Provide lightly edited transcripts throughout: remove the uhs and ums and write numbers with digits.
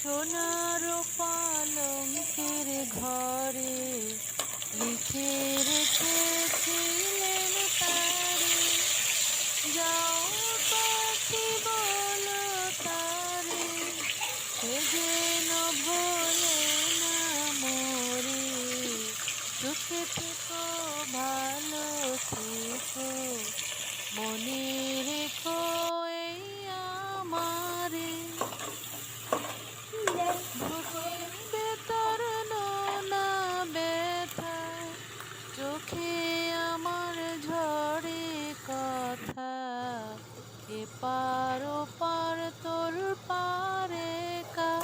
সোনার পালঙ্কের ঘরে লিখে রেখেছিলেন তারে, যাও পাখি বলো তারে, সে যেন ভোলে না মোরে। সুখে থেকো ভালো থেকো, মনে রেখো এই আমারে। বুকের ভেতর নোনা ব্যথা, চোখে আমার ঝরে কথা, এপার ওপার তোর পারে কা।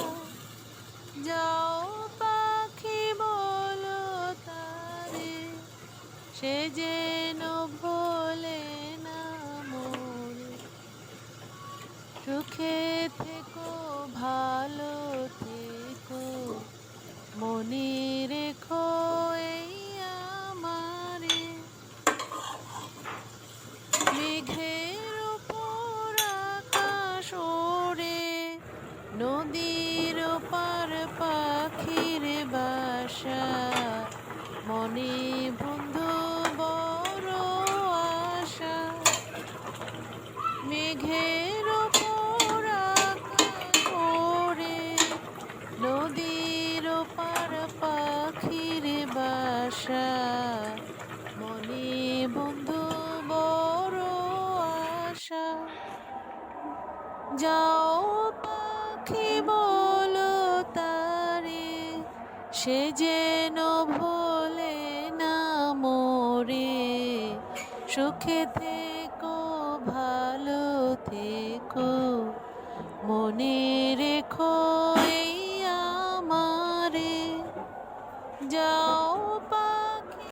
যাও পাখি বলো তারে, সে যেন ভোলে না মোরে। সুখে থেকো ভালো থেকো, মনে রেখো এই আমারে। মেঘের উপর আকাশ ওড়ে, নদীর পার পাখির বাসা, মনে বন্ধু বড় আশা। মেঘের উপর আকাশ ওড়ে, নদীর পার পাখির বাসা, মনে বন্ধু বড় আশা। যাও পাখি বলো তারে, সে যেন ভোলে না মোরে। সুখে থেকো ভালো থেকো, মনে রেখো এই আমারে। যাও